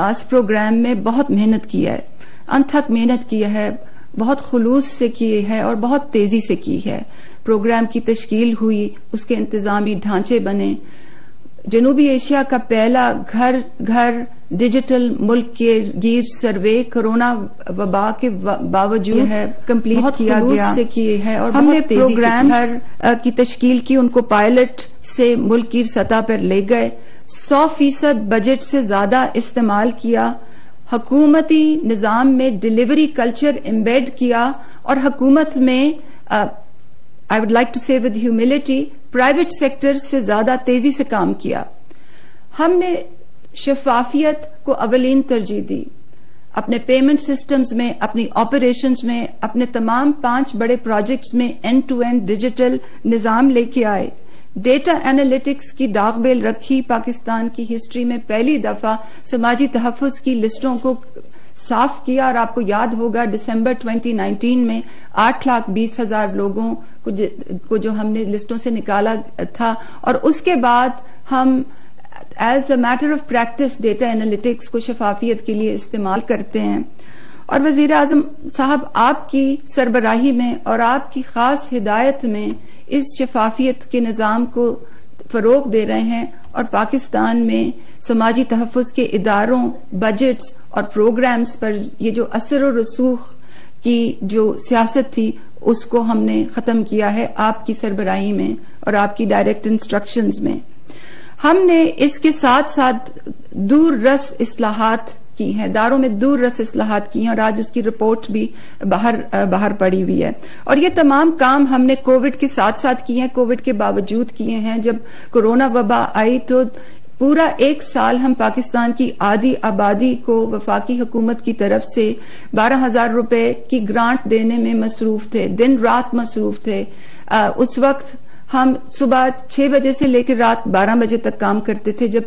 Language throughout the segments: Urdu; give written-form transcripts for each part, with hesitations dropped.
اس پروگرام میں بہت محنت کی ہے، انتھک محنت کی ہے، بہت خلوص سے کی ہے اور بہت تیزی سے کی ہے. پروگرام کی تشکیل ہوئی، اس کے انتظامی ڈھانچے بنے. جنوبی ایشیا کا پہلا گھر گھر ڈیجیٹل ملک کے گیر سروے کرونا وبا کے باوجود ہے کمپلیٹ کیا گیا سے کی ہے اور ہم نے پروگرام کی تشکیل کی، ان کو پائلٹ سے ملک گیر سطح پر لے گئے. 100% بجٹ سے زیادہ استعمال کیا. حکومتی نظام میں ڈیلیوری کلچر امبیڈ کیا اور حکومت میں I would like to say with humility private sector سے زیادہ تیزی سے کام کیا. ہم نے شفافیت کو اولین ترجیح دی. اپنے پیمنٹ سسٹمز میں، اپنی آپریشنز میں، اپنے تمام 5 بڑے پروجیکٹس میں اینڈ ٹو اینڈ ڈیجیٹل نظام لے کے آئے. ڈیٹا انالیٹکس کی داغ بیل رکھی. پاکستان کی ہسٹری میں پہلی دفعہ سماجی تحفظ کی لسٹوں کو صاف کیا اور آپ کو یاد ہوگا دسمبر 2019 میں 8,20,000 لوگوں کو جو ہم نے لسٹوں سے نکالا تھا. اور اس کے بعد ہم as a matter of practice data analytics کو شفافیت کے لیے استعمال کرتے ہیں. اور وزیر اعظم صاحب آپ کی سربراہی میں اور آپ کی خاص ہدایت میں اس شفافیت کے نظام کو فروغ دے رہے ہیں اور پاکستان میں سماجی تحفظ کے اداروں، بجٹس اور پروگرامز پر یہ جو اثر و رسوخ کی جو سیاست تھی اس کو ہم نے ختم کیا ہے آپ کی سربراہی میں اور آپ کی ڈائریکٹ انسٹرکشنز میں. ہم نے اس کے ساتھ ساتھ دور رس اصلاحات کی ہیں، اداروں میں دور رس اصلاحات کی ہیں اور آج اس کی رپورٹ بھی باہر پڑی ہوئی ہے. اور یہ تمام کام ہم نے کووڈ کے ساتھ ساتھ کیے ہیں، کووڈ کے باوجود کیے ہیں. جب کورونا وبا آئی تو پورا 1 سال ہم پاکستان کی آدھی آبادی کو وفاقی حکومت کی طرف سے 12,000 روپے کی گرانٹ دینے میں مصروف تھے، دن رات مصروف تھے. اس وقت ہم صبح 6 بجے سے لے کے رات 12 بجے تک کام کرتے تھے جب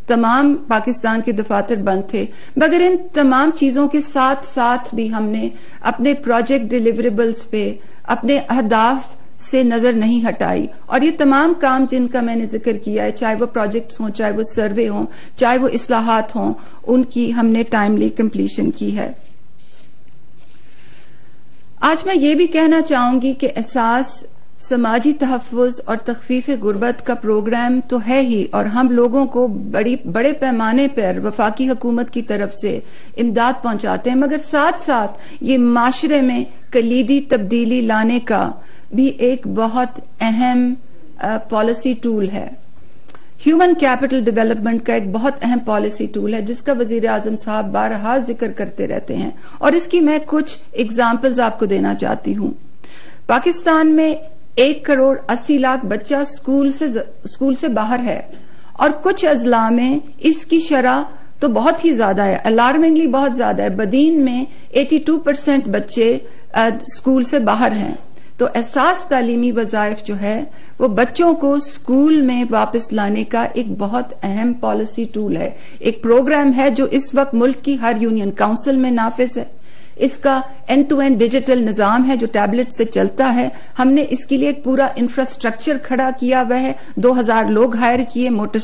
تمام پاکستان کے دفاتر بند تھے. مگر ان تمام چیزوں کے ساتھ ساتھ بھی ہم نے اپنے پروجیکٹ ڈیلیوریبلز پہ، اپنے اہداف سے نظر نہیں ہٹائی. اور یہ تمام کام جن کا میں نے ذکر کیا ہے، چاہے وہ پروجیکٹس ہوں، چاہے وہ سروے ہوں، چاہے وہ اصلاحات ہوں، ان کی ہم نے ٹائملی کمپلیشن کی ہے. آج میں یہ بھی کہنا چاہوں گی کہ احساس سماجی تحفظ اور تخفیف غربت کا پروگرام تو ہے ہی اور ہم لوگوں کو بڑے پیمانے پر وفاقی حکومت کی طرف سے امداد پہنچاتے ہیں، مگر ساتھ ساتھ یہ معاشرے میں کلیدی تبدیلی لانے کا بھی ایک بہت اہم پالیسی ٹول ہے. ہیومن کیپٹل ڈیولپمنٹ کا ایک بہت اہم پالیسی ٹول ہے جس کا وزیر اعظم صاحب بارہا ذکر کرتے رہتے ہیں اور اس کی میں کچھ اگزامپلز آپ کو دینا چاہتی ہوں. پاکستان میں 1,80,00,000 بچہ اسکول سے باہر ہے اور کچھ اضلاع میں اس کی شرح تو بہت ہی زیادہ ہے، الارمنگلی بہت زیادہ ہے. بدین میں 82% بچے اسکول سے باہر ہیں. تو احساس تعلیمی وظائف جو ہے وہ بچوں کو اسکول میں واپس لانے کا ایک بہت اہم پالیسی ٹول ہے. ایک پروگرام ہے جو اس وقت ملک کی ہر یونین کاؤنسل میں نافذ ہے. اس کا اینڈ ٹو اینڈ ڈیجیٹل نظام ہے جو ٹیبلٹ سے چلتا ہے. ہم نے اس کے لیے ایک پورا انفراسٹرکچر کھڑا کیا ہوا ہے. 2,000 لوگ ہائر کیے، موٹر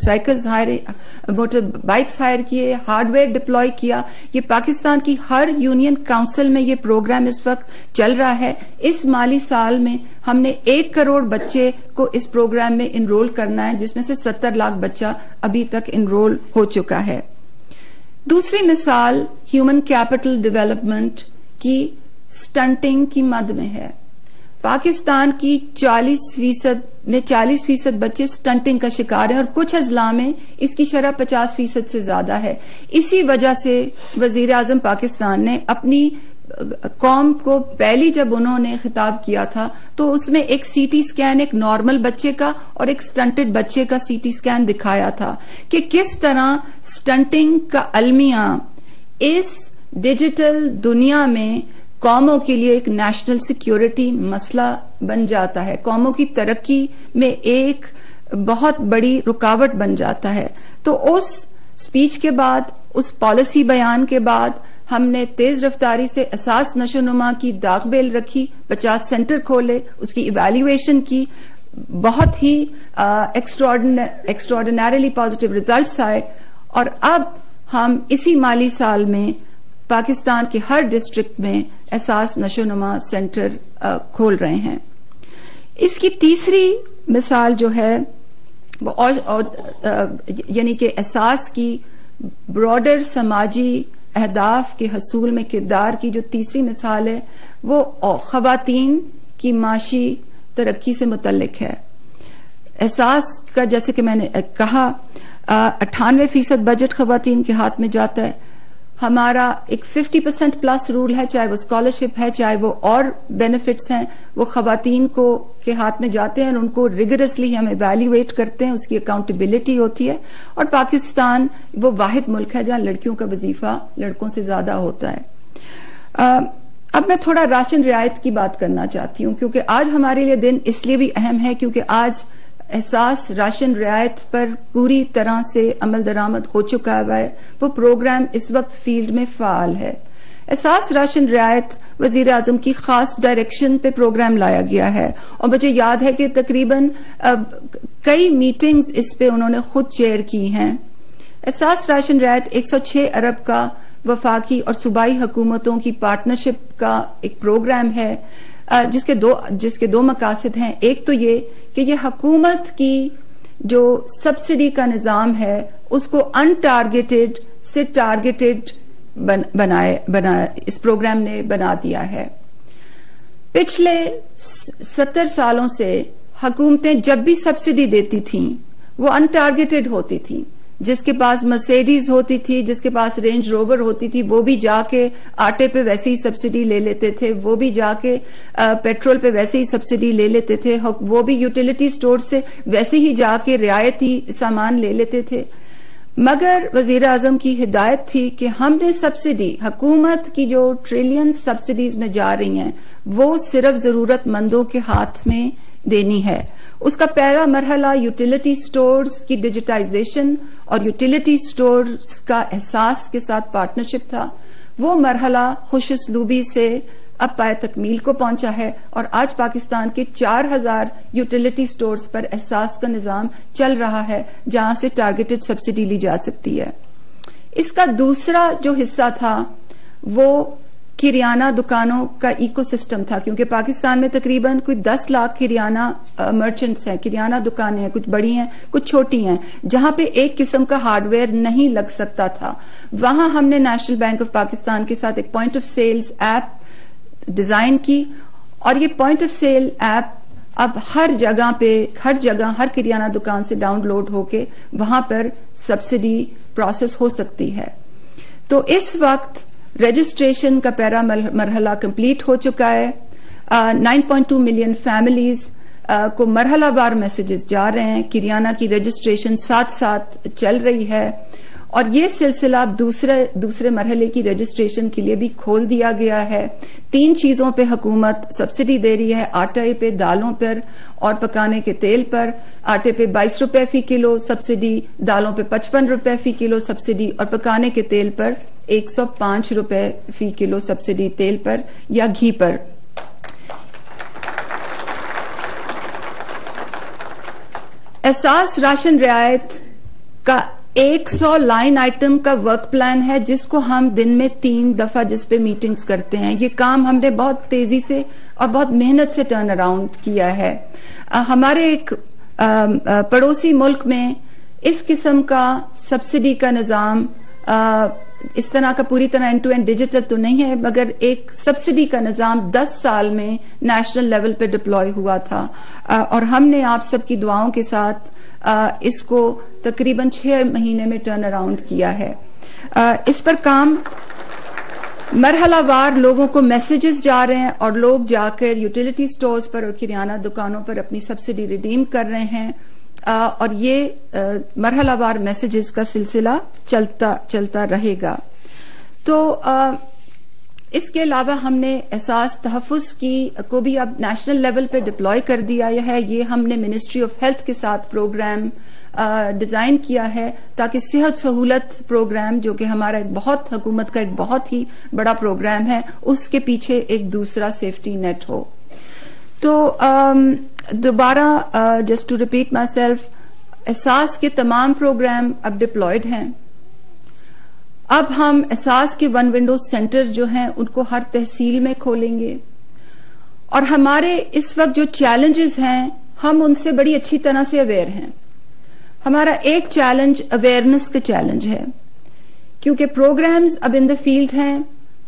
بائکس ہائر کیے، ہارڈ ویئر ڈپلوائے کیا. یہ پاکستان کی ہر یونین کاؤنسل میں یہ پروگرام اس وقت چل رہا ہے. اس مالی سال میں ہم نے 1 کروڑ بچے کو اس پروگرام میں انرول کرنا ہے جس میں سے 70 لاکھ بچہ ابھی تک انرول ہو چکا ہے. دوسری مثال ہیومن کیپٹل ڈیولپمنٹ کی سٹنٹنگ کی مد میں ہے. پاکستان کی 40% بچے سٹنٹنگ کا شکار ہیں اور کچھ اضلاع میں اس کی شرح 50% سے زیادہ ہے. اسی وجہ سے وزیر اعظم پاکستان نے اپنی قوم کو پہلی جب انہوں نے خطاب کیا تھا تو اس میں ایک سی ٹی سکین ایک نارمل بچے کا اور ایک سٹنٹڈ بچے کا سی ٹی سکین دکھایا تھا کہ کس طرح سٹنٹنگ کا المیہ اس ڈیجیٹل دنیا میں قوموں کے لیے ایک نیشنل سیکیورٹی مسئلہ بن جاتا ہے، قوموں کی ترقی میں ایک بہت بڑی رکاوٹ بن جاتا ہے. تو اس سپیچ کے بعد، اس پالیسی بیان کے بعد ہم نے تیز رفتاری سے اساس نشو نما کی داغ بیل رکھی، 50 سینٹر کھولے، اس کی ایویلیویشن کی، بہت ہی ایکسٹراڈنریلی پازیٹیو ریزلٹس آئے. اور اب ہم اسی مالی سال میں پاکستان کے ہر ڈسٹرکٹ میں احساس نشو نما سینٹر کھول رہے ہیں. اس کی تیسری مثال جو ہے وہ یعنی کہ احساس کی براڈر سماجی اہداف کے حصول میں کردار کی جو تیسری مثال ہے وہ خواتین کی معاشی ترقی سے متعلق ہے. احساس کا جیسے کہ میں نے کہا 98% بجٹ خواتین کے ہاتھ میں جاتا ہے. ہمارا ایک 50% پلس رول ہے, چاہے وہ اسکالرشپ ہے چاہے وہ اور بینیفٹس ہیں, وہ خواتین کو کے ہاتھ میں جاتے ہیں اور ان کو ریگرسلی ہم ایویلیویٹ کرتے ہیں, اس کی اکاؤنٹیبلٹی ہوتی ہے. اور پاکستان وہ واحد ملک ہے جہاں لڑکیوں کا وظیفہ لڑکوں سے زیادہ ہوتا ہے. اب میں تھوڑا راشن رعایت کی بات کرنا چاہتی ہوں, کیونکہ آج ہمارے لیے دن اس لیے بھی اہم ہے کیونکہ آج احساس راشن رعایت پر پوری طرح سے عمل درآمد ہو چکا ہے. وہ پروگرام اس وقت فیلڈ میں فعال ہے. احساس راشن رعایت وزیر اعظم کی خاص ڈائریکشن پہ پروگرام لایا گیا ہے اور مجھے یاد ہے کہ تقریباً کئی میٹنگز اس پہ انہوں نے خود چیئر کی ہیں. احساس راشن رعایت 106 ارب کا وفاقی اور صوبائی حکومتوں کی پارٹنرشپ کا ایک پروگرام ہے جس کے دو مقاصد ہیں. ایک تو یہ کہ یہ حکومت کی جو سبسڈی کا نظام ہے اس کو ان ٹارگیٹڈ سے ٹارگیٹڈ اس پروگرام نے بنا دیا ہے. پچھلے 70 سالوں سے حکومتیں جب بھی سبسڈی دیتی تھیں وہ ان ٹارگیٹڈ ہوتی تھیں. جس کے پاس مرسیڈیز ہوتی تھی, جس کے پاس رینج روور ہوتی تھی, وہ بھی جا کے آٹے پہ ویسے ہی سبسڈی لے لیتے تھے, وہ بھی جا کے پیٹرول پہ ویسے ہی سبسڈی لے لیتے تھے, وہ بھی یوٹیلیٹی سٹور سے ویسے ہی جا کے رعایتی سامان لے لیتے تھے. مگر وزیر اعظم کی ہدایت تھی کہ ہم نے سبسڈی, حکومت کی جو ٹریلین سبسڈیز میں جا رہی ہیں وہ صرف ضرورت مندوں کے ہاتھ میں دینی ہے. اس کا پہلا مرحلہ یوٹیلیٹی سٹورز کی ڈیجیٹائزیشن اور یوٹیلیٹی سٹورز کا احساس کے ساتھ پارٹنرشپ تھا. وہ مرحلہ خوش اسلوبی سے اب پائے تکمیل کو پہنچا ہے اور آج پاکستان کے 4000 یوٹیلیٹی سٹورز پر احساس کا نظام چل رہا ہے جہاں سے ٹارگیٹڈ سبسڈی لی جا سکتی ہے. اس کا دوسرا جو حصہ تھا وہ کریانہ دکانوں کا ایکو سسٹم تھا, کیونکہ پاکستان میں تقریباً کوئی 10 لاکھ کریانہ مرچنٹس ہیں, کریانہ دکانیں ہیں, کچھ بڑی ہیں کچھ چھوٹی ہیں, جہاں پہ ایک قسم کا ہارڈ ویئر نہیں لگ سکتا تھا. وہاں ہم نے نیشنل بینک آف پاکستان کے ساتھ ایک point of sales app design کی اور یہ پوائنٹ آف سیل ایپ اب ہر جگہ ہر کریانہ دکان سے ڈاؤن لوڈ ہو کے وہاں پر سبسڈی پروسیس ہو سکتی ہے. تو اس وقت رجسٹریشن کا پہلا مرحلہ کمپلیٹ ہو چکا ہے. 9.2 ملین فیملیز کو مرحلہ وار میسیجز جا رہے ہیں. کریانہ کی رجسٹریشن ساتھ ساتھ چل رہی ہے اور یہ سلسلہ اب دوسرے مرحلے کی رجسٹریشن کے لیے بھی کھول دیا گیا ہے. 3 چیزوں پہ حکومت سبسڈی دے رہی ہے, آٹے پہ, دالوں پر اور پکانے کے تیل پر. آٹے پہ 22 روپے فی کلو سبسڈی, دالوں پہ 55 روپے فی کلو سبسڈی اور پکانے کے تیل پر 105 روپے فی کلو سبسڈی تیل پر یا گھی پر. احساس راشن رعایت کا 100 لائن آئٹم کا ورک پلان ہے جس کو ہم دن میں 3 دفعہ جس پہ میٹنگز کرتے ہیں. یہ کام ہم نے بہت تیزی سے اور بہت محنت سے ٹرن اراؤنڈ کیا ہے. ہمارے ایک پڑوسی ملک میں اس قسم کا سبسڈی کا نظام اس طرح کا پوری طرح اینڈ ٹو اینڈ ڈیجیٹل تو نہیں ہے, مگر ایک سبسڈی کا نظام 10 سال میں نیشنل لیول پہ ڈپلوائے ہوا تھا اور ہم نے آپ سب کی دعاؤں کے ساتھ اس کو تقریباً 6 مہینے میں ٹرن اراؤنڈ کیا ہے. اس پر کام مرحلہ وار لوگوں کو میسیجز جا رہے ہیں اور لوگ جا کر یوٹیلیٹی سٹورز پر اور کریانہ دکانوں پر اپنی سبسڈی ریڈیم کر رہے ہیں اور یہ مرحلہ وار میسیجز کا سلسلہ چلتا رہے گا. تو اس کے علاوہ ہم نے احساس تحفظ کو بھی اب نیشنل لیول پہ ڈپلوائے کر دیا ہے. یہ ہم نے منسٹری آف ہیلتھ کے ساتھ پروگرام ڈیزائن کیا ہے تاکہ صحت سہولت پروگرام جو کہ ہمارا حکومت کا ایک بہت ہی بڑا پروگرام ہے اس کے پیچھے ایک دوسرا سیفٹی نیٹ ہو. تو دوبارہ just to repeat myself, احساس کے تمام پروگرام اب ڈپلوائڈ ہیں. اب ہم احساس کے ون ونڈو سینٹر جو ہیں ان کو ہر تحصیل میں کھولیں گے، اور ہمارے اس وقت جو چیلنجز ہیں ہم ان سے بڑی اچھی طرح سے اویئر ہیں. ہمارا ایک چیلنج اویئرنس کا چیلنج ہے، کیونکہ پروگرامز اب ان دا فیلڈ ہیں.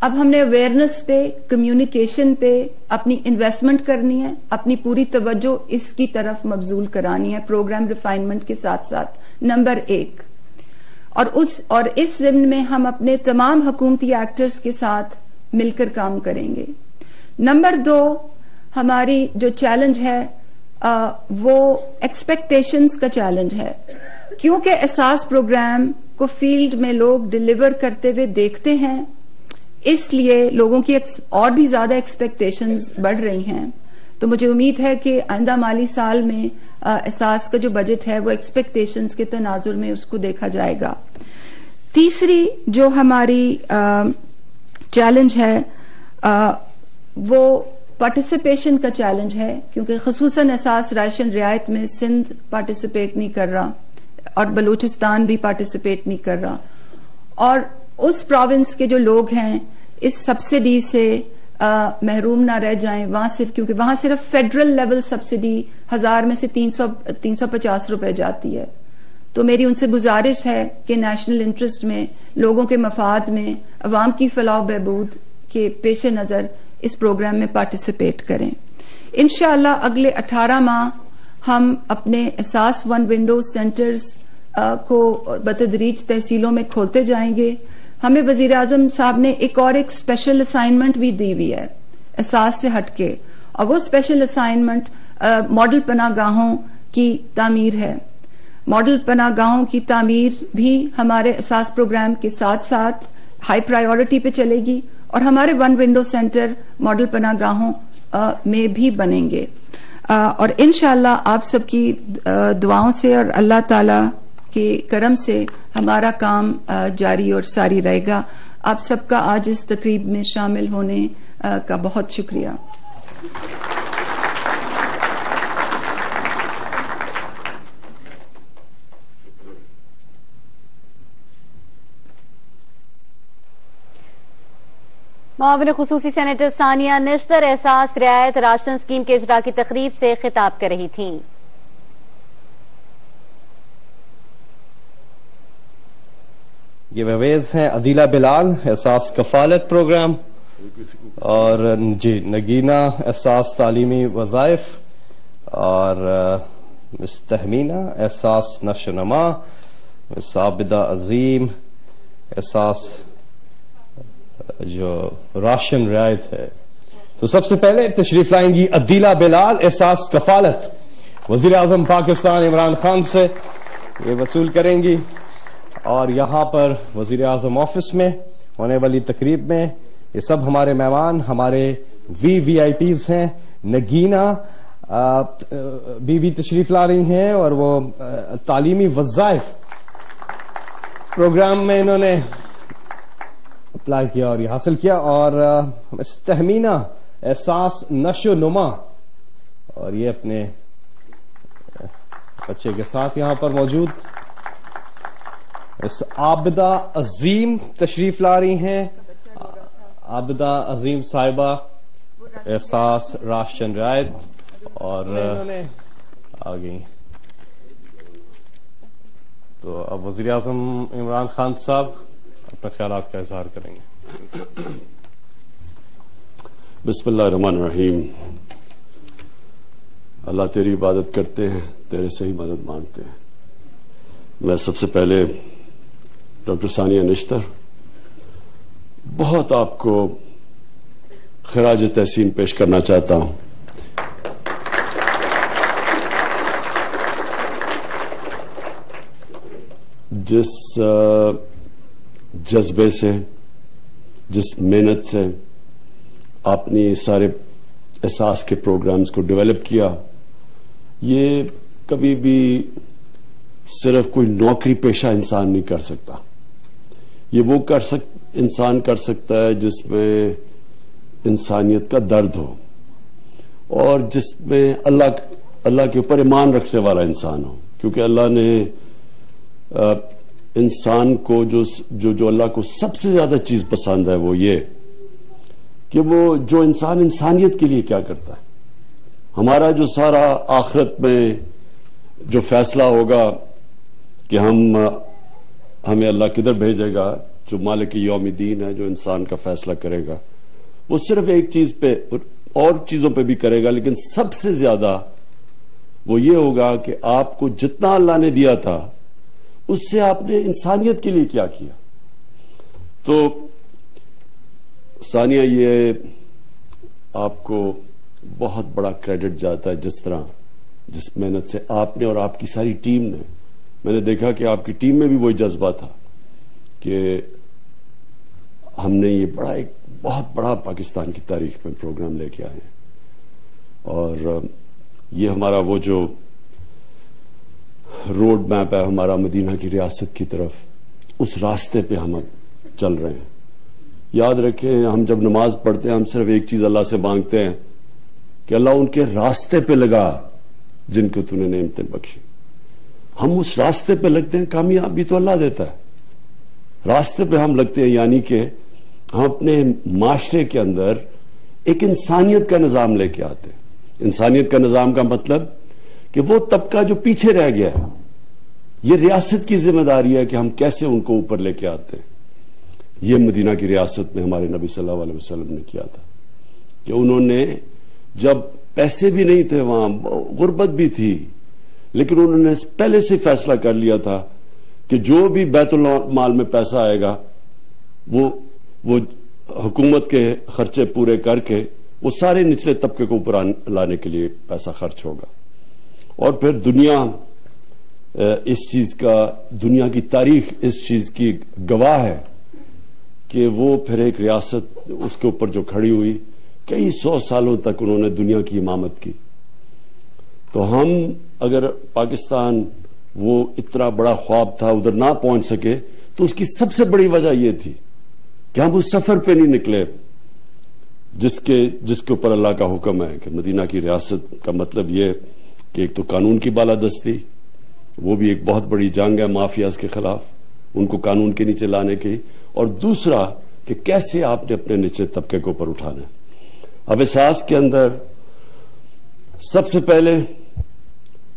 اب ہم نے اویئرنس پہ، کمیونیکیشن پہ اپنی انویسٹمنٹ کرنی ہے، اپنی پوری توجہ اس کی طرف مبذول کرانی ہے پروگرام ریفائنمنٹ کے ساتھ ساتھ. نمبر 1 اور اس ضمن میں ہم اپنے تمام حکومتی ایکٹرز کے ساتھ مل کر کام کریں گے. نمبر 2 ہماری جو چیلنج ہے وہ ایکسپیکٹیشنز کا چیلنج ہے، کیونکہ احساس پروگرام کو فیلڈ میں لوگ ڈیلیور کرتے ہوئے دیکھتے ہیں، اس لیے لوگوں کی اور بھی زیادہ ایکسپیکٹیشنز بڑھ رہی ہیں. تو مجھے امید ہے کہ آئندہ مالی سال میں احساس کا جو بجٹ ہے وہ ایکسپیکٹیشنز کے تناظر میں اس کو دیکھا جائے گا. تیسری جو ہماری چیلنج ہے وہ پارٹیسپیشن کا چیلنج ہے، کیونکہ خصوصاً احساس راشن رعایت میں سندھ پارٹیسپیٹ نہیں کر رہا اور بلوچستان بھی پارٹیسپیٹ نہیں کر رہا، اور اس پروونس کے جو لوگ ہیں اس سبسڈی سے محروم نہ رہ جائیں. وہاں صرف کیونکہ وہاں صرف فیڈرل لیول سبسڈی 1000 میں سے 350 روپے جاتی ہے. تو میری ان سے گزارش ہے کہ نیشنل انٹرسٹ میں، لوگوں کے مفاد میں، عوام کی فلاح و بہبود کے پیش نظر اس پروگرام میں پارٹیسپیٹ کریں. انشاءاللہ اگلے 18 ماہ ہم اپنے احساس ون ونڈو سینٹرز کو بتدریج تحصیلوں میں کھولتے جائیں گے. ہمیں وزیر اعظم صاحب نے ایک اسپیشل اسائنمنٹ بھی دی ہوئی ہے احساس سے ہٹ کے، اور وہ اسپیشل اسائنمنٹ ماڈل پناہ گاہوں کی تعمیر ہے. ماڈل پناہ گاہوں کی تعمیر بھی ہمارے احساس پروگرام کے ساتھ ساتھ ہائی پرائیورٹی پہ چلے گی، اور ہمارے ون ونڈو سینٹر ماڈل پناہ گاہوں میں بھی بنیں گے. اور انشاءاللہ آپ سب کی دعاؤں سے اور اللہ تعالی کے کرم سے ہمارا کام جاری اور ساری رہے گا. آپ سب کا آج اس تقریب میں شامل ہونے کا بہت شکریہ. معاون خصوصی سینیٹر ثانیہ نشتر احساس رعایت راشن اسکیم کے اجرا کی تقریب سے خطاب کر رہی تھیں. یہ ویز ہیں عدیلہ بلال احساس کفالت پروگرام، اور جی نگینہ احساس تعلیمی وظائف، اور مس تہمینہ احساس نشو نما، مس عابدہ عظیم احساس جو راشن رعایت ہے. تو سب سے پہلے تشریف لائیں گی عدیلہ بلال احساس کفالت. وزیر اعظم پاکستان عمران خان سے یہ وصول کریں گی، اور یہاں پر وزیر اعظم آفس میں ہونے والی تقریب میں یہ سب ہمارے مہمان، ہمارے وی آئی پیز ہیں. نگینہ بی تشریف لا رہی ہیں، اور وہ تعلیمی وظائف پروگرام میں انہوں نے اپلائی کیا اور یہ حاصل کیا. اور تہمینہ احساس نشو نما، اور یہ اپنے بچے کے ساتھ یہاں پر موجود. عابدہ عظیم تشریف لا رہی ہیں، عابدہ عظیم صاحبہ احساس راشن رعایت، اور آ گئی. تو اب وزیر اعظم عمران خان صاحب اپنے خیالات کا اظہار کریں گے. بسم اللہ الرحمن الرحیم. اللہ تیری عبادت کرتے ہیں، تیرے سے ہی مدد مانگتے ہیں. میں سب سے پہلے ڈاکٹر ثانیہ نشتر بہت آپ کو خراج تحسین پیش کرنا چاہتا ہوں. جس جذبے سے، جس محنت سے آپ نے سارے احساس کے پروگرامز کو ڈیولپ کیا، یہ کبھی بھی صرف کوئی نوکری پیشہ انسان نہیں کر سکتا. یہ وہ انسان کر سکتا ہے جس میں انسانیت کا درد ہو، اور جس میں اللہ کے اوپر ایمان رکھنے والا انسان ہو. کیونکہ اللہ نے انسان کو جو اللہ کو سب سے زیادہ چیز پسند ہے وہ یہ کہ وہ جو انسان انسانیت کے لیے کیا کرتا ہے. ہمارا جو سارا آخرت میں جو فیصلہ ہوگا کہ ہمیں اللہ کدھر بھیجے گا، جو مالک یوم الدین ہے، جو انسان کا فیصلہ کرے گا، وہ صرف ایک چیز پہ اور چیزوں پہ بھی کرے گا، لیکن سب سے زیادہ وہ یہ ہوگا کہ آپ کو جتنا اللہ نے دیا تھا اس سے آپ نے انسانیت کے لیے کیا کیا. تو ثانیہ، یہ آپ کو بہت بڑا کریڈٹ جاتا ہے جس محنت سے آپ نے اور آپ کی ساری ٹیم نے. میں نے دیکھا کہ آپ کی ٹیم میں بھی وہی جذبہ تھا کہ ہم نے یہ ایک بہت بڑا پاکستان کی تاریخ میں پروگرام لے کے آئے ہیں، اور یہ ہمارا وہ جو روڈ میپ ہے ہمارا مدینہ کی ریاست کی طرف، اس راستے پہ ہم چل رہے ہیں. یاد رکھیں، ہم جب نماز پڑھتے ہیں ہم صرف ایک چیز اللہ سے مانگتے ہیں کہ اللہ ان کے راستے پہ لگا جن کو تو نے نعمتیں بخشی. ہم اس راستے پہ لگتے ہیں، کامیابی تو اللہ دیتا ہے. راستے پہ ہم لگتے ہیں، یعنی کہ ہم اپنے معاشرے کے اندر ایک انسانیت کا نظام لے کے آتے ہیں. انسانیت کا نظام کا مطلب کہ وہ طبقہ جو پیچھے رہ گیا ہے، یہ ریاست کی ذمہ داری ہے کہ ہم کیسے ان کو اوپر لے کے آتے ہیں. یہ مدینہ کی ریاست میں ہمارے نبی صلی اللہ علیہ وسلم نے کیا تھا کہ انہوں نے، جب پیسے بھی نہیں تھے، وہاں غربت بھی تھی، لیکن انہوں نے پہلے سے فیصلہ کر لیا تھا کہ جو بھی بیت المال میں پیسہ آئے گا وہ حکومت کے خرچے پورے کر کے وہ سارے نچلے طبقے کو اوپر لانے کے لیے پیسہ خرچ ہوگا. اور پھر دنیا کی تاریخ اس چیز کی گواہ ہے کہ وہ پھر ایک ریاست اس کے اوپر جو کھڑی ہوئی، کئی 100 سالوں تک انہوں نے دنیا کی امامت کی. تو ہم اگر پاکستان وہ اتنا بڑا خواب تھا ادھر نہ پہنچ سکے، تو اس کی سب سے بڑی وجہ یہ تھی کہ ہم اس سفر پہ نہیں نکلے جس کے اوپر اللہ کا حکم ہے کہ مدینہ کی ریاست کا مطلب یہ کہ ایک تو قانون کی بالادستی، وہ بھی ایک بہت بڑی جنگ ہے مافیاز کے خلاف، ان کو قانون کے نیچے لانے کی، اور دوسرا کہ کیسے آپ نے اپنے نیچے طبقے کو اوپر اٹھانا ہے. اب احساس کے اندر سب سے پہلے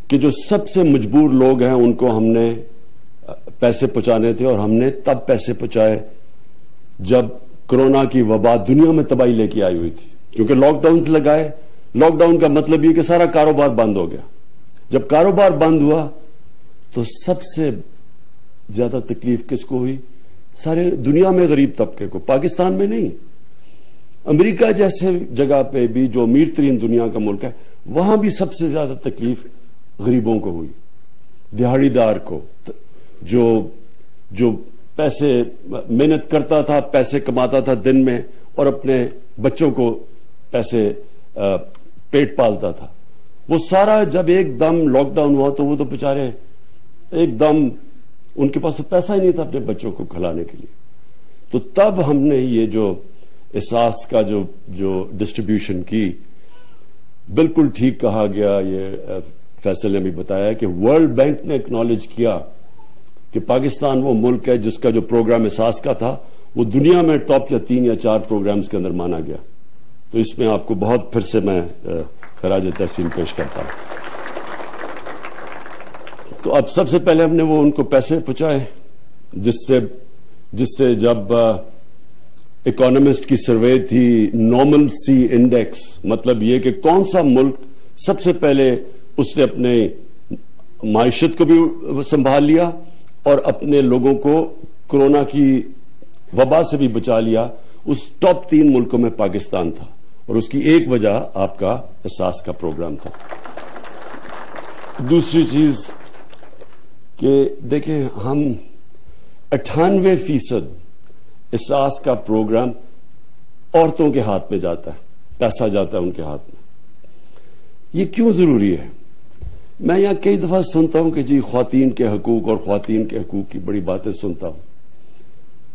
کہ جو سب سے مجبور لوگ ہیں ان کو ہم نے پیسے پہنچانے تھے، اور ہم نے تب پیسے پہنچائے جب کرونا کی وبا دنیا میں تباہی لے کے آئی ہوئی تھی، کیونکہ لاک ڈاؤنز لگائے. لاک ڈاؤن کا مطلب یہ کہ سارا کاروبار بند ہو گیا. جب کاروبار بند ہوا تو سب سے زیادہ تکلیف کس کو ہوئی؟ سارے دنیا میں غریب طبقے کو، پاکستان میں نہیں. امریکہ جیسے جگہ پہ بھی جو امیر ترین دنیا کا ملک ہے، وہاں بھی سب سے زیادہ تکلیف غریبوں کو ہوئی، دہاڑی دار کو، جو پیسے محنت کرتا تھا، پیسے کماتا تھا دن میں، اور اپنے بچوں کو پیسے پیٹ پالتا تھا. وہ سارا جب ایک دم لاک ڈاؤن ہوا تو وہ تو بیچارے ایک دم ان کے پاس تو پیسہ ہی نہیں تھا اپنے بچوں کو کھلانے کے لیے. تو تب ہم نے یہ جو احساس کا جو ڈسٹریبیوشن کی، بالکل ٹھیک کہا گیا، یہ فیصل نے بھی بتایا کہ ورلڈ بینک نے ایکنالج کیا کہ پاکستان وہ ملک ہے جس کا جو پروگرام احساس کا تھا وہ دنیا میں ٹاپ یا 3 یا 4 پروگرامز کے اندر مانا گیا. تو اس میں آپ کو بہت پھر سے میں خراج تحسین پیش کرتا ہوں. تو اب سب سے پہلے ہم نے وہ ان کو پیسے پہنچائے جس سے جب اکانومسٹ کی سروے تھی نارمل سی انڈیکس، مطلب یہ کہ کون سا ملک سب سے پہلے اس نے اپنے معیشت کو بھی سنبھال لیا اور اپنے لوگوں کو کورونا کی وبا سے بھی بچا لیا، اس ٹاپ 3 ملکوں میں پاکستان تھا. اور اس کی ایک وجہ آپ کا احساس کا پروگرام تھا. دوسری چیز کہ دیکھیں، ہم 98% احساس کا پروگرام عورتوں کے ہاتھ میں جاتا ہے، پیسہ جاتا ہے ان کے ہاتھ میں. یہ کیوں ضروری ہے؟ میں یہاں کئی دفعہ سنتا ہوں کہ جی خواتین کے حقوق اور خواتین کے حقوق کی بڑی باتیں سنتا ہوں،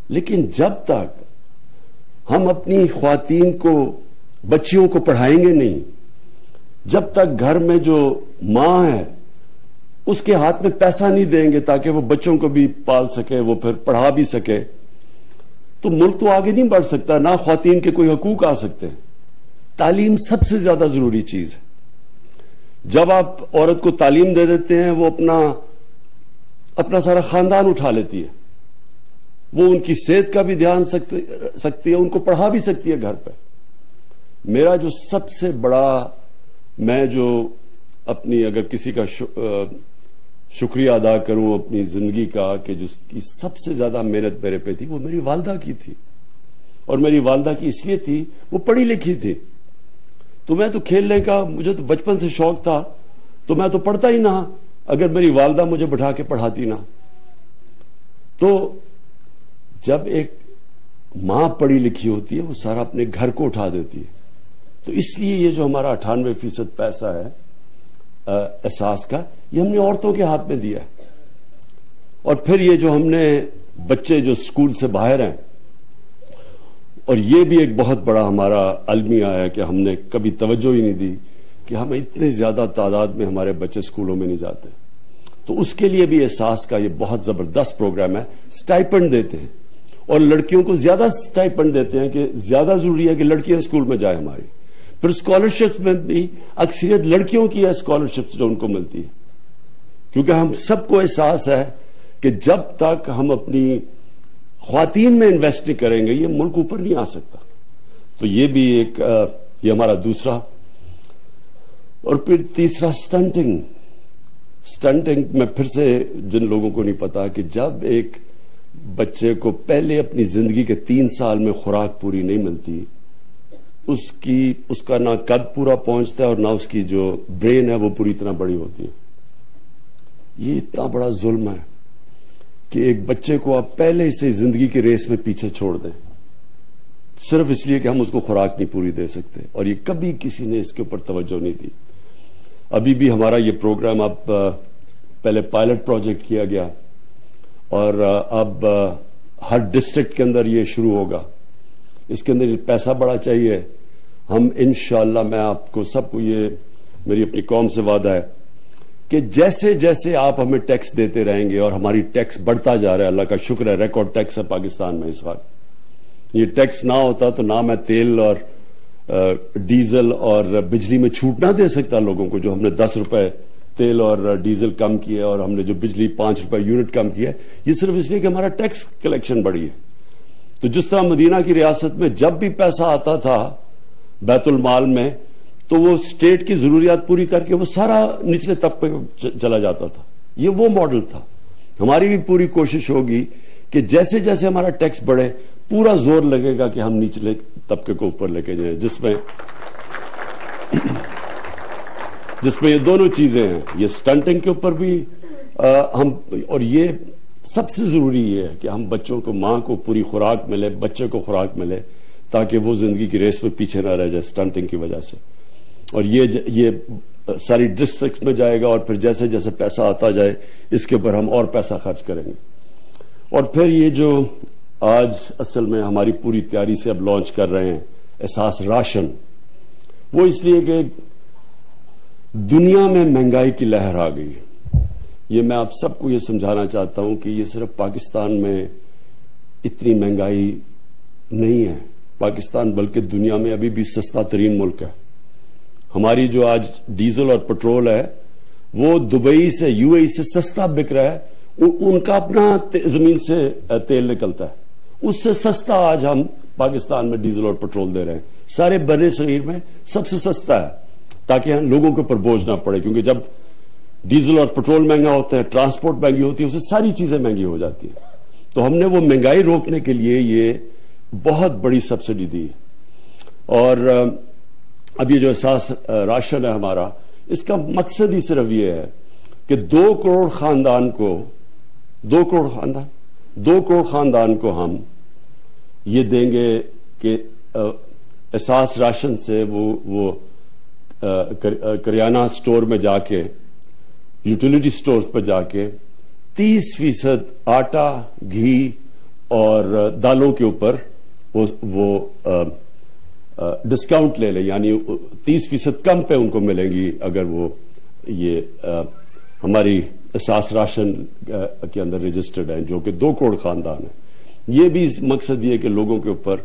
لیکن جب تک ہم اپنی خواتین کو، بچیوں کو پڑھائیں گے نہیں، جب تک گھر میں جو ماں ہے اس کے ہاتھ میں پیسہ نہیں دیں گے تاکہ وہ بچوں کو بھی پال سکے, وہ پھر پڑھا بھی سکے, تو ملک تو آگے نہیں بڑھ سکتا, نہ خواتین کے کوئی حقوق آ سکتے ہیں. تعلیم سب سے زیادہ ضروری چیز ہے. جب آپ عورت کو تعلیم دے دیتے ہیں, وہ اپنا سارا خاندان اٹھا لیتی ہے, وہ ان کی صحت کا بھی دھیان سکتی ہے, ان کو پڑھا بھی سکتی ہے گھر پہ. میرا جو سب سے بڑا, میں جو اپنی اگر کسی کا شکریہ ادا کروں اپنی زندگی کا, کہ جس کی سب سے زیادہ محنت میرے پہ تھی, وہ میری والدہ کی تھی. اور میری والدہ کی اس لیے تھی, وہ پڑھی لکھی تھی. تو میں تو کھیلنے کا, مجھے تو بچپن سے شوق تھا, تو میں تو پڑھتا ہی نہ اگر میری والدہ مجھے بٹھا کے پڑھاتی نہ. تو جب ایک ماں پڑھی لکھی ہوتی ہے, وہ سارا اپنے گھر کو اٹھا دیتی ہے. تو اس لیے یہ جو ہمارا 98% پیسہ ہے احساس کا, یہ ہم نے عورتوں کے ہاتھ میں دیا ہے. اور پھر یہ جو ہم نے بچے جو اسکول سے باہر ہیں, اور یہ بھی ایک بہت بڑا ہمارا المیہ ہے کہ ہم نے کبھی توجہ ہی نہیں دی کہ ہمیں اتنے زیادہ تعداد میں ہمارے بچے اسکولوں میں نہیں جاتے. تو اس کے لیے بھی احساس کا یہ بہت زبردست پروگرام ہے. سٹائپنڈ دیتے ہیں, اور لڑکیوں کو زیادہ سٹائپنڈ دیتے ہیں کہ زیادہ ضروری ہے کہ لڑکیاں اسکول میں جائیں ہماری. پھر اسکالرشپ میں بھی اکثریت لڑکیوں کی ہے اسکالرشپ جو ان کو ملتی ہے, کیونکہ ہم سب کو احساس ہے کہ جب تک ہم اپنی خواتین میں انویسٹ نہیں کریں گے, یہ ملک اوپر نہیں آ سکتا. تو یہ بھی ایک, یہ ہمارا دوسرا. اور پھر تیسرا سٹنٹنگ. سٹنٹنگ میں پھر سے جن لوگوں کو نہیں پتا کہ جب ایک بچے کو پہلے اپنی زندگی کے 3 سال میں خوراک پوری نہیں ملتی, اس کا نہ قد پورا پہنچتا ہے اور نہ اس کی جو برین ہے وہ پوری طرح بڑی ہوتی ہے. یہ اتنا بڑا ظلم ہے کہ ایک بچے کو آپ پہلے سے زندگی کی ریس میں پیچھے چھوڑ دیں, صرف اس لیے کہ ہم اس کو خوراک نہیں پوری دے سکتے. اور یہ کبھی کسی نے اس کے اوپر توجہ نہیں دی. ابھی بھی ہمارا یہ پروگرام اب پہلے پائلٹ پروجیکٹ کیا گیا, اور اب ہر ڈسٹرکٹ کے اندر یہ شروع ہوگا. اس کے اندر پیسہ بڑا چاہیے. ہم انشاءاللہ, میں آپ کو سب کو, یہ میری اپنی قوم سے وعدہ ہے کہ جیسے جیسے آپ ہمیں ٹیکس دیتے رہیں گے, اور ہماری ٹیکس بڑھتا جا رہا ہے, اللہ کا شکر ہے ریکارڈ ٹیکس ہے پاکستان میں اس وقت. یہ ٹیکس نہ ہوتا تو نہ میں تیل اور ڈیزل اور بجلی میں چھوٹ نہ دے سکتا لوگوں کو, جو ہم نے 10 روپے تیل اور ڈیزل کم کیے, اور ہم نے جو بجلی 5 روپے یونٹ کم کیا, یہ صرف اس لیے کہ ہمارا ٹیکس کلیکشن بڑھی ہے. تو جس طرح مدینہ کی ریاست میں جب بھی پیسہ آتا تھا بیت المال میں, تو وہ اسٹیٹ کی ضروریات پوری کر کے وہ سارا نچلے طبقے کو چلا جاتا تھا. یہ وہ ماڈل تھا. ہماری بھی پوری کوشش ہوگی کہ جیسے جیسے ہمارا ٹیکس بڑھے, پورا زور لگے گا کہ ہم نچلے طبقے کو اوپر لے کے جائیں, جس میں یہ دونوں چیزیں ہیں. یہ سٹنٹنگ کے اوپر بھی ہم, اور یہ سب سے ضروری یہ ہے کہ ہم بچوں کو, ماں کو پوری خوراک ملے, بچے کو خوراک ملے, تاکہ وہ زندگی کی ریس میں پیچھے نہ رہ جائے سٹنٹنگ کی وجہ سے. اور یہ ساری ڈسٹرکٹس میں جائے گا, اور پھر جیسے جیسے پیسہ آتا جائے اس کے اوپر ہم اور پیسہ خرچ کریں گے. اور پھر یہ جو آج اصل میں ہماری پوری تیاری سے اب لانچ کر رہے ہیں احساس راشن, وہ اس لیے کہ دنیا میں مہنگائی کی لہر آ گئی. یہ میں آپ سب کو یہ سمجھانا چاہتا ہوں کہ یہ صرف پاکستان میں اتنی مہنگائی نہیں ہے. پاکستان بلکہ دنیا میں ابھی بھی سستا ترین ملک ہے. ہماری جو آج ڈیزل اور پٹرول ہے وہ دبئی سے, یو اے ای سے سستا بک رہا ہے. ان کا اپنا زمین سے تیل نکلتا ہے, اس سے سستا آج ہم پاکستان میں ڈیزل اور پٹرول دے رہے ہیں. سارے بر صغیر میں سب سے سستا ہے, تاکہ لوگوں کے اوپر بوجھ نہ پڑے. کیونکہ جب ڈیزل اور پٹرول مہنگا ہوتا ہے, ٹرانسپورٹ مہنگی ہوتی ہے, اس سے ساری چیزیں مہنگی ہو جاتی ہیں. تو ہم نے وہ مہنگائی روکنے کے لیے یہ بہت بڑی سبسڈی دی. اور اب یہ جو احساس راشن ہے ہمارا, اس کا مقصد ہی صرف یہ ہے کہ 2 کروڑ خاندان کو, 2 کروڑ خاندان کو ہم یہ دیں گے کہ احساس راشن سے وہ کریانہ سٹور میں جا کے, یوٹیلیٹی سٹورز پر جا کے 30% آٹا, گھی اور دالوں کے اوپر وہ ڈسکاؤنٹ لے لیں. یعنی 30% کم پہ ان کو ملیں گی اگر وہ یہ ہماری احساس راشن کے اندر رجسٹرڈ ہیں، جو کہ 2 کروڑ خاندان ہیں. یہ بھی مقصد یہ ہے کہ لوگوں کے اوپر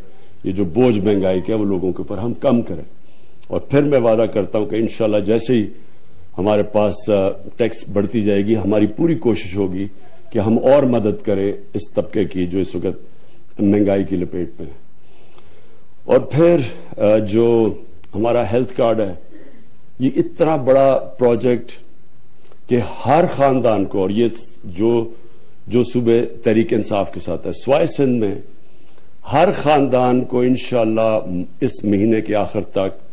یہ جو بوجھ مہنگائی کا ہے وہ لوگوں کے اوپر ہم کم کریں. اور پھر میں وعدہ کرتا ہوں کہ انشاءاللہ جیسے ہی ہمارے پاس ٹیکس بڑھتی جائے گی، ہماری پوری کوشش ہوگی کہ ہم اور مدد کریں اس طبقے کی جو اس وقت مہنگائی کی لپیٹ میں ہے. اور پھر جو ہمارا ہیلتھ کارڈ ہے، یہ اتنا بڑا پروجیکٹ کہ ہر خاندان کو، اور یہ جو صوبے تحریک انصاف کے ساتھ ہے، سوائے سندھ میں ہر خاندان کو انشاءاللہ اس مہینے کے آخر تک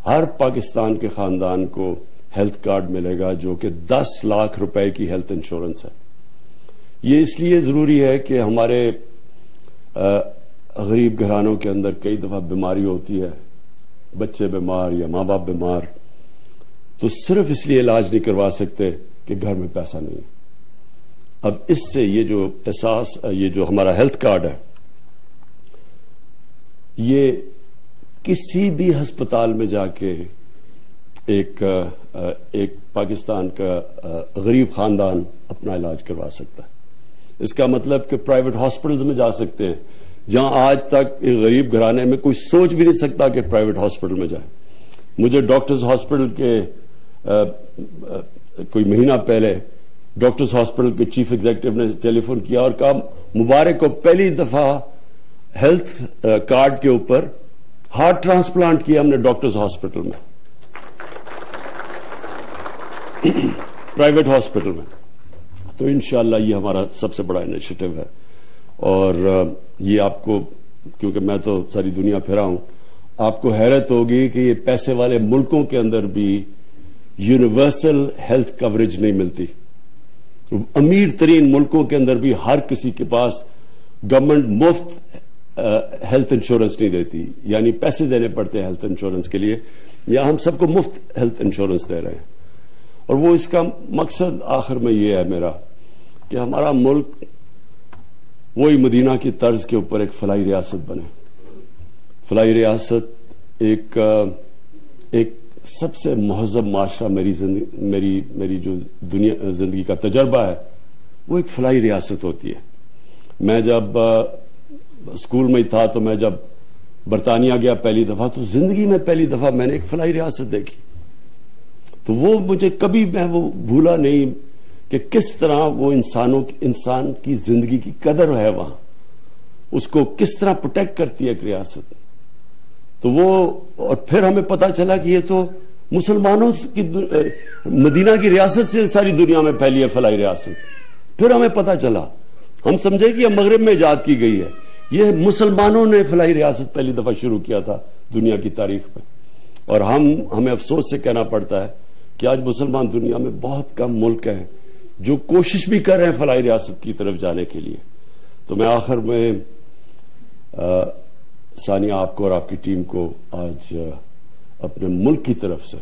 ہر پاکستان کے خاندان کو ہیلتھ کارڈ ملے گا، جو کہ 10 لاکھ روپے کی ہیلتھ انشورنس ہے. یہ اس لیے ضروری ہے کہ ہمارے غریب گھرانوں کے اندر کئی دفعہ بیماری ہوتی ہے، بچے بیمار یا ماں باپ بیمار، تو صرف اس لیے علاج نہیں کروا سکتے کہ گھر میں پیسہ نہیں. اب اس سے یہ جو ہمارا ہیلتھ کارڈ ہے، یہ کسی بھی ہسپتال میں جا کے ایک پاکستان کا غریب خاندان اپنا علاج کروا سکتا ہے. اس کا مطلب کہ پرائیویٹ ہاسپٹلز میں جا سکتے ہیں جہاں آج تک ایک غریب گھرانے میں کوئی سوچ بھی نہیں سکتا کہ پرائیویٹ ہاسپٹل میں جائے. مجھے ڈاکٹرز ہاسپٹل کے کوئی مہینہ پہلے ڈاکٹرز ہاسپٹل کے چیف ایگزیکٹو نے ٹیلی فون کیا اور کہا مبارک کو پہلی دفعہ ہیلتھ کارڈ کے اوپر ہارٹ ٹرانسپلانٹ کیا ہم نے ڈاکٹرز ہاسپٹل میں، پرائیویٹ ہاسپٹل میں. تو انشاءاللہ یہ ہمارا سب سے بڑا انیشیٹو ہے. اور یہ آپ کو، کیونکہ میں تو ساری دنیا پھرا ہوں، آپ کو حیرت ہوگی کہ یہ پیسے والے ملکوں کے اندر بھی یونیورسل ہیلتھ کوریج نہیں ملتی. امیر ترین ملکوں کے اندر بھی ہر کسی کے پاس گورنمنٹ مفت ہیلتھ انشورنس نہیں دیتی، یعنی پیسے دینے پڑتے ہیں ہیلتھ انشورنس کے لیے. یا ہم سب کو مفت ہیلتھ انشورنس دے رہے ہیں. اور وہ اس کا مقصد آخر میں یہ ہے میرا کہ ہمارا ملک وہی مدینہ کی طرز کے اوپر ایک فلاحی ریاست بنے. فلاحی ریاست ایک سب سے مہذب معاشرہ، میری جو دنیا زندگی کا تجربہ ہے وہ ایک فلاحی ریاست ہوتی ہے. میں جب اسکول میں تھا تو میں جب برطانیہ گیا پہلی دفعہ، تو زندگی میں پہلی دفعہ میں نے ایک فلاحی ریاست دیکھی. تو وہ مجھے کبھی میں وہ بھولا نہیں کہ کس طرح وہ انسان کی زندگی کی قدر ہے وہاں، اس کو کس طرح پروٹیکٹ کرتی ہے ایک ریاست. تو وہ، اور پھر ہمیں پتا چلا کہ یہ تو مسلمانوں کی مدینہ کی ریاست سے ساری دنیا میں پھیلی ہے فلاحی ریاست. پھر ہمیں پتا چلا، ہم سمجھے کہ یہ مغرب میں ایجاد کی گئی ہے، یہ مسلمانوں نے فلاحی ریاست پہلی دفعہ شروع کیا تھا دنیا کی تاریخ میں. اور ہمیں افسوس سے کہنا پڑتا ہے کہ آج مسلمان دنیا میں بہت کم ملک ہیں جو کوشش بھی کر رہے ہیں فلاحی ریاست کی طرف جانے کے لیے. تو میں آخر میں ثانیہ آپ کو اور آپ کی ٹیم کو آج اپنے ملک کی طرف سے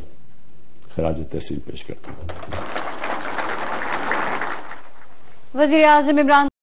خراج تحسین پیش کرتا ہوں. وزیر اعظم عمران